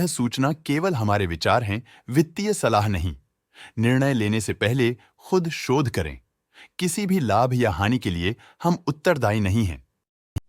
सूचना केवल हमारे विचार हैं, वित्तीय सलाह नहीं। निर्णय लेने से पहले खुद शोध करें। किसी भी लाभ या हानि के लिए हम उत्तरदायी नहीं हैं।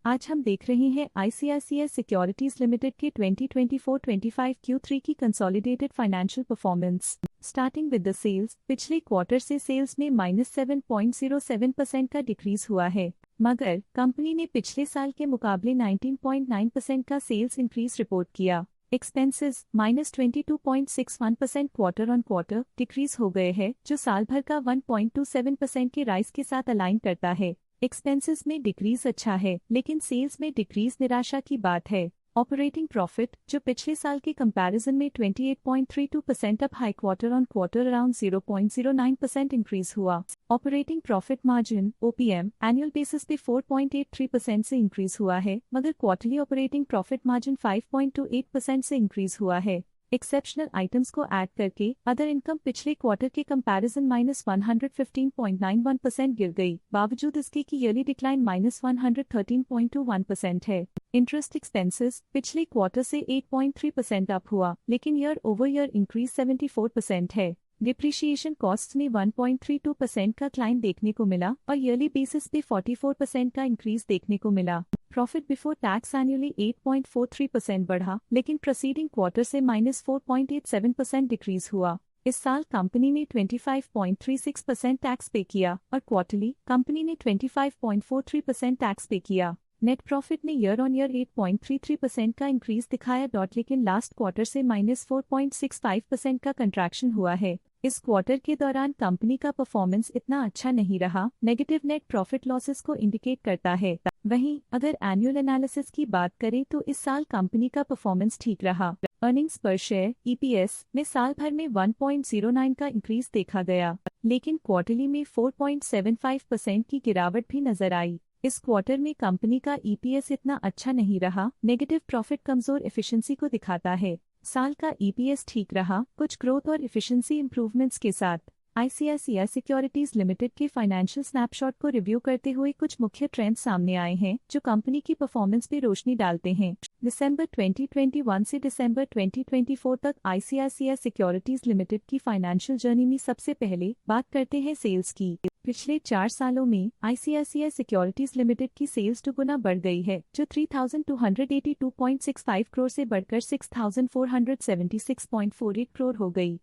आज हम देख रहे हैं आईसीआईसीआई सिक्योरिटीज लिमिटेड के 2024-25 Q3 की consolidated financial performance. Starting with the sales, पिछले क्वार्टर से सेल्स में -7.07% का डिक्रीज हुआ है, मगर कंपनी ने पिछले साल के मुकाबले 19.9% का सेल्स इंक्रीज रिपोर्ट किया। Expenses -22.61% quarter on quarter decrease हो गए हैं, जो साल भर का 1.27% के राइज के साथ अलाइन करता है। एक्सपेंसेस में डिक्रीज अच्छा है, लेकिन सेल्स में डिक्रीज निराशा की बात है। ऑपरेटिंग प्रॉफिट, जो पिछले साल के कंपैरिजन में 28.32% up high quarter on quarter around 0.09% increase हुआ। Operating profit margin OPM annual basis पे 4.83% से इंक्रीज हुआ है, मगर क्वार्टरली ऑपरेटिंग प्रॉफिट मार्जिन 5.28% से इंक्रीज हुआ है। एक्सेप्शनल आइटम्स को ऐड करके अदर इनकम पिछले क्वार्टर के कंपैरिजन -115.91% गिर गई, बावजूद इसके कि ईयरली डिक्लाइन -113.21% है। इंटरेस्ट एक्सपेंसेस पिछले क्वार्टर से 8.3% अप हुआ, लेकिन ईयर ओवर ईयर इंक्रीज 74% है। डिप्रिशिएशन कॉस्ट में 1.32% का क्लाइन देखने को मिला और ईयरली बेसिस पे 44% का इंक्रीज देखने को मिला। प्रॉफिट बिफोर टैक्स एनुअली 8.43% बढ़ा, लेकिन प्रीसीडिंग क्वार्टर से -4.87% डिक्रीज हुआ। इस साल कंपनी ने 25.36% टैक्स पे किया और क्वार्टरली कंपनी ने 25.43% टैक्स पे किया। नेट प्रॉफिट ने ईयर ऑन ईयर 8.33% का इंक्रीज दिखाया, लेकिन लास्ट क्वार्टर से -4.65% का कंट्रैक्शन हुआ है। इस क्वार्टर के दौरान कंपनी का परफॉर्मेंस इतना अच्छा नहीं रहा, नेगेटिव नेट प्रॉफिट लॉसेस को इंडिकेट करता है। वहीं अगर एनुअल एनालिसिस की बात करें तो इस साल कंपनी का परफॉर्मेंस ठीक रहा। अर्निंग्स पर शेयर EPS में साल भर में 1.09 का इंक्रीज देखा गया, लेकिन क्वार्टरली में 4.75% की गिरावट भी नजर आई। इस क्वार्टर में कंपनी का EPS इतना अच्छा नहीं रहा, नेगेटिव प्रॉफिट कमजोर एफिशिएंसी को दिखाता है। साल का EPS ठीक रहा, कुछ ग्रोथ और एफिशिएंसी इंप्रूवमेंट्स के साथ। आईसीआईसीआई सिक्योरिटीज लिमिटेड के फाइनेंशियल स्नैपशॉट को रिव्यू करते हुए कुछ मुख्य ट्रेंड्स सामने आए हैं, जो कंपनी की परफॉर्मेंस पे रोशनी डालते हैं। दिसंबर 2021 से दिसंबर 2024 तक आईसीआईसीआई सिक्योरिटीज लिमिटेड की फाइनेंशियल जर्नी में सबसे पहले बात करते हैं सेल्स की। पिछले 4 सालों में आईसीआईसीआई सिक्योरिटीज लिमिटेड की सेल्स 2 गुना बढ़ गई है, जो 3,282.65 करोड़ से बढ़कर 6,476.48 करोड़ हो गई।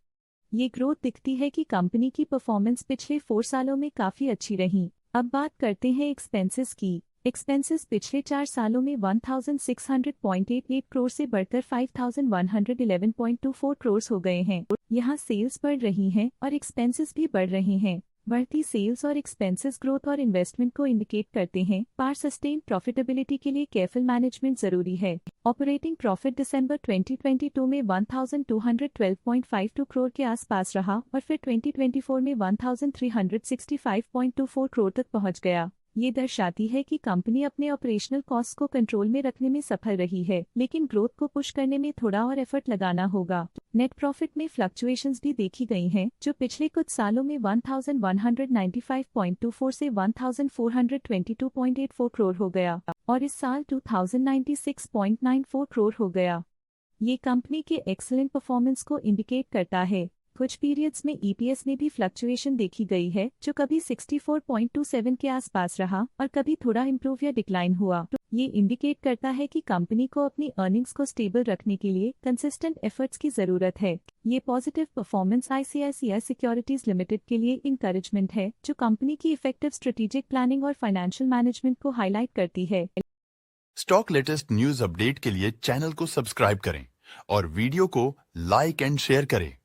ये ग्रोथ दिखती है कि कंपनी की परफॉर्मेंस पिछले 4 सालों में काफी अच्छी रही। अब बात करते हैं एक्सपेंसेस की। एक्सपेंसेस पिछले 4 सालों में 1,600.88 करोड़ से बढ़कर 5,111.24 करोड़ हो गए हैं। यहाँ सेल्स बढ़ रही हैं और एक्सपेंसेस भी बढ़ रहे हैं। बढ़ती सेल्स और एक्सपेंसेस ग्रोथ और इन्वेस्टमेंट को इंडिकेट करते हैं, पर सस्टेन प्रॉफिटेबिलिटी के लिए केयरफुल मैनेजमेंट जरूरी है। ऑपरेटिंग प्रॉफिट दिसंबर 2022 में 1,212.52 करोड़ के आसपास रहा और फिर 2024 में 1,365.24 करोड़ तक पहुंच गया। ये दर्शाती है कि कंपनी अपने ऑपरेशनल कॉस्ट को कंट्रोल में रखने में सफल रही है, लेकिन ग्रोथ को पुश करने में थोड़ा और एफर्ट लगाना होगा। नेट प्रॉफिट में फ्लक्चुएशंस भी देखी गई हैं, जो पिछले कुछ सालों में 1,195.24 से 1,422.84 करोड़ हो गया और इस साल 2,096.94 करोड़ हो गया। ये कंपनी के एक्सीलेंट परफॉर्मेंस को इंडिकेट करता है। कुछ पीरियड्स में EPS में भी फ्लक्चुएशन देखी गई है, जो कभी 64.27 के आसपास रहा और कभी थोड़ा इम्प्रूव या डिक्लाइन हुआ। ये इंडिकेट करता है कि कंपनी को अपनी अर्निंग्स को स्टेबल रखने के लिए कंसिस्टेंट एफर्ट्स की जरूरत है। ये positive performance ICICI securities limited के लिए इंकरेजमेंट है, जो कंपनी की इफेक्टिव स्ट्रेटेजिक प्लानिंग और फाइनेंशियल मैनेजमेंट को हाईलाइट करती है। स्टॉक लेटेस्ट न्यूज अपडेट के लिए चैनल को सब्सक्राइब करें और वीडियो को लाइक एंड शेयर करें।